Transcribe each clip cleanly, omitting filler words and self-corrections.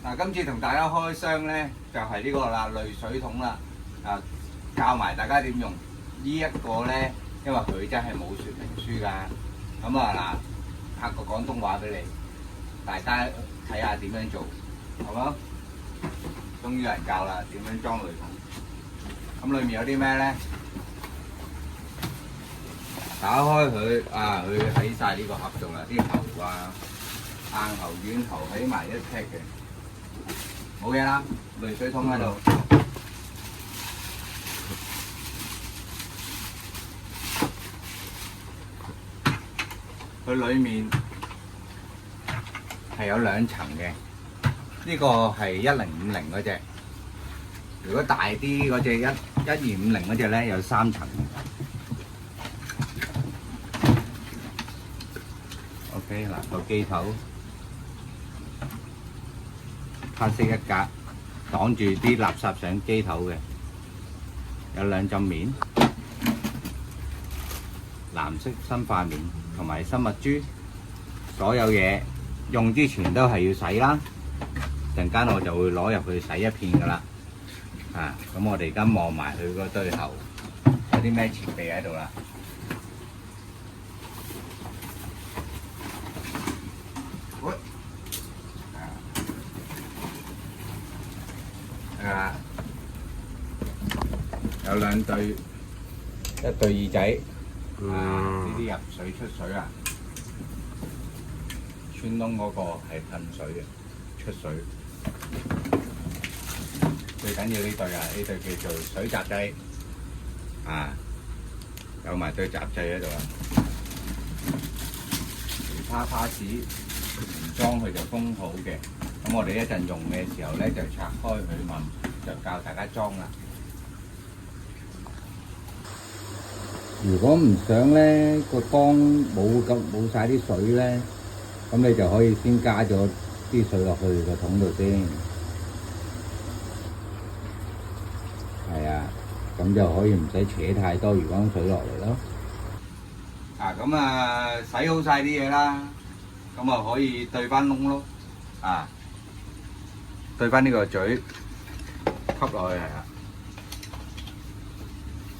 嗱，今次同大家開箱咧，就係呢個啦，濾水桶啦。啊，教埋大家點用。呢一個咧，因為佢真係冇說明書㗎。咁啊嗱，拍個廣東話俾你，大家睇下點樣做，好冇？終於有人教啦，點樣裝濾桶。咁裡面有啲咩咧？打開佢啊，佢喺晒呢個盒度啦，啲喉啊、硬喉、軟喉喺埋一 pack 嘅。冇嘢啦，濾水桶喺度。佢裡面係有2層嘅，呢個係1050嗰隻。如果大啲嗰隻1250嗰隻咧，有3層。OK 嗱，個機頭。黑色一格，擋住啲垃圾上機頭嘅，有2浸面，藍色生化面同埋生物珠，所有嘢用之前都係要洗啦。陣間我就會攞入去洗一片㗎啦。咁我哋而家望埋佢嗰對喉，有啲咩設備喺度啦。有2對，一對耳仔，呢啲入水出水啊，穿窿嗰個係噴水嘅，出水。最緊要呢對啊，呢對叫做水閘掣，有埋對閘掣喺度啊。其他parts唔裝佢就封好嘅，咁我哋一陣用嘅時候咧就拆開佢問，就教大家裝啦。如果唔想咧個缸冇晒啲水咧，咁你就可以先加咗啲水落去個桶度先，係啊，咁就可以唔使扯太多魚缸水落嚟咯。咁洗好晒啲嘢啦，咁啊可以對翻窿咯，對翻呢個嘴吸落去係啊。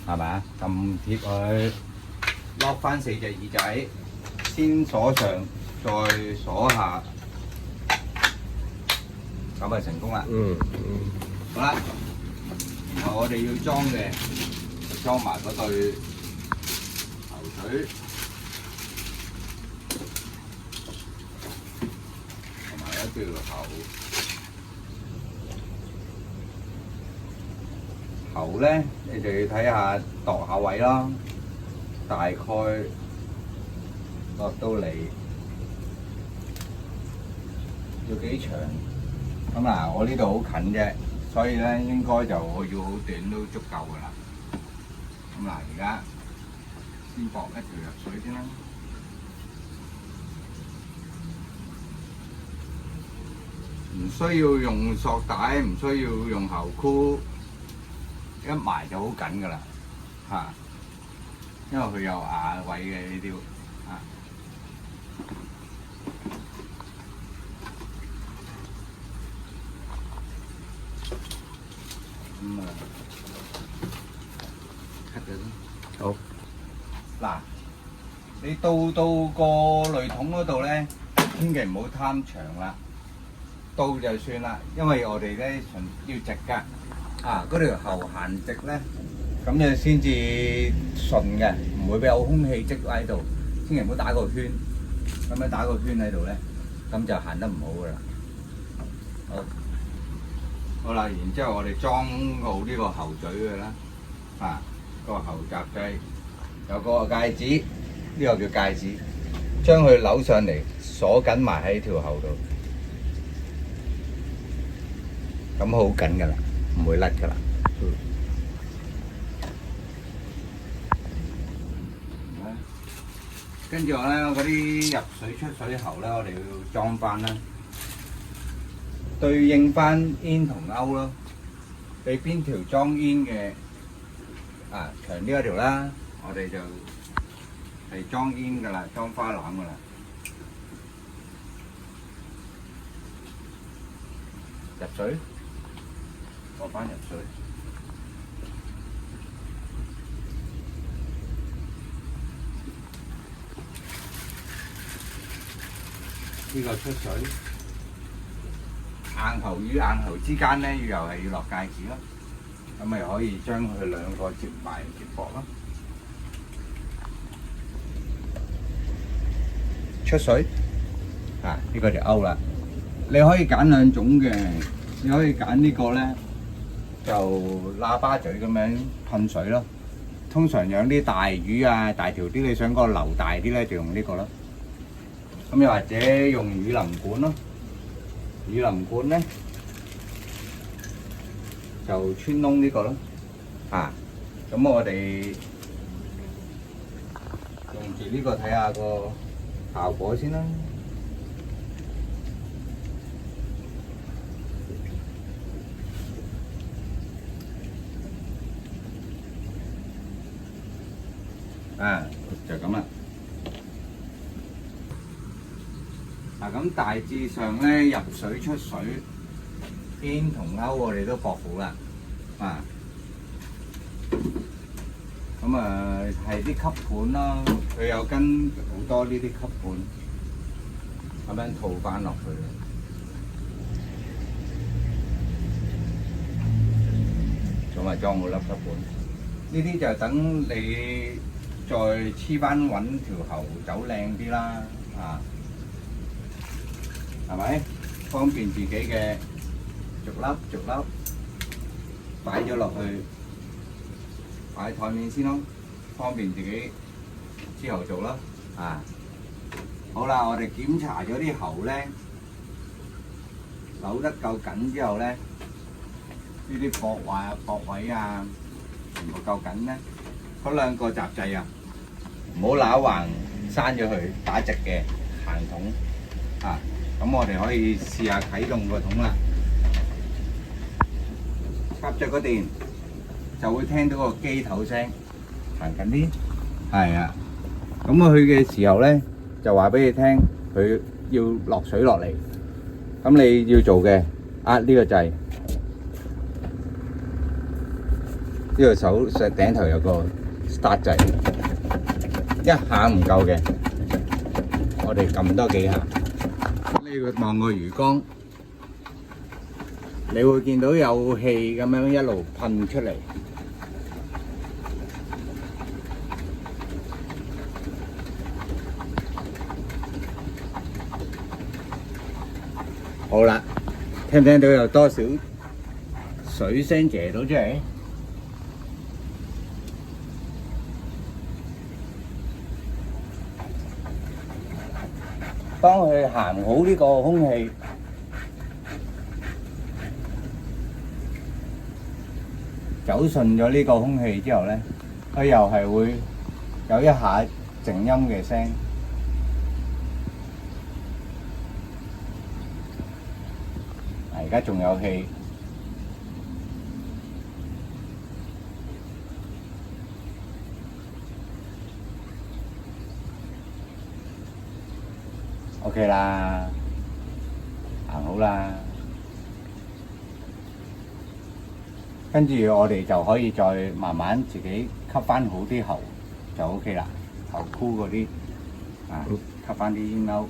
係咪啊？撳貼佢，lock 翻4隻耳仔，先鎖上，再鎖下，咁就成功啦。好啦，然後我哋要裝嘅，就裝埋嗰對喉水，同埋一條喉。喉咧，你就要睇下度下位啦，大概落到嚟要幾長？咁嗱，我呢度好近啫，所以咧應該就我要好短都足夠噶啦。咁嗱，而家先駁一條入水先啦。唔需要用索帶，唔需要用喉箍。一埋就好緊㗎啦，因為佢有牙位嘅呢啲，cut 咗先。好。嗱，你到個濾桶嗰度咧，千祈唔好貪長啦，到就算啦，因為我哋咧要直㗎。嗰條喉行直咧，咁就先至順嘅，唔會俾有空氣積喺度。千祈唔好打個圈，咁樣打個圈喺度咧，咁就行得唔好噶啦。好啦，然之後我哋裝好呢個喉嘴嘅啦，個喉閘掣有個戒指，呢個叫戒指，將佢扭上嚟鎖緊埋喺條喉度，咁好緊噶啦。唔會甩㗎啦。跟住我咧，嗰啲入水出水喉咧，我哋要裝翻啦，對應翻煙同勾咯。你邊條裝煙嘅長啲嗰條啦，我哋就係裝煙㗎啦，裝花籃㗎啦。入水，放翻入水。呢個出水，硬喉與硬喉之間咧，又係要落戒指咯。咁咪可以將佢兩個接埋接駁咯。出水啊！呢個就勾啦。你可以揀兩種嘅，你可以揀呢個咧，就喇叭嘴咁樣噴水咯。通常養啲大魚啊、大條啲，你想個流大啲咧，就用呢個咯。咁又或者用雨淋管咯。雨淋管咧就穿窿呢個咯。啊，咁我哋用住呢個睇下個效果先啦。啊，就咁啦。嗱，咁大致上咧入水出水，邊同勾我哋都駁好啦。啊，咁啊係啲吸盤啦，佢有跟好多呢啲吸盤，咁樣套翻落去。咁啊裝好粒吸盤，呢啲就等你再黐翻穩條喉走靚啲啦。啊，係咪？方便自己嘅逐粒逐粒擺咗落去，擺喺台面先咯，方便自己之後做咯。啊，好啦，我哋檢查咗啲喉咧，扭得夠緊之後咧，呢啲駁位啊、駁位啊，全部夠緊咧，嗰兩個閘掣啊，唔好揦橫閂咗佢，打直嘅行筒啊。咁我哋可以試下啟動個筒啦，插着個電就會聽到個機頭聲，行近啲，係啊。咁佢嘅時候咧，就話俾你聽，佢要落水落嚟。咁你要做嘅，壓呢個掣，呢個手上頂頭有個 start 掣，一下唔夠嘅，我哋撳多幾下。你望個魚缸，你會見到有氣咁樣一路噴出嚟。好啦，聽唔聽到有多少水聲射到出嚟？當佢行好呢個空氣，走順咗呢個空氣之後咧，佢又係會有一下靜音嘅聲。而家仲有氣。OK 啦，行好啦，跟住我哋就可以再慢慢自己吸翻好啲喉就 OK 啦，喉箍嗰啲啊，吸翻啲煙勾。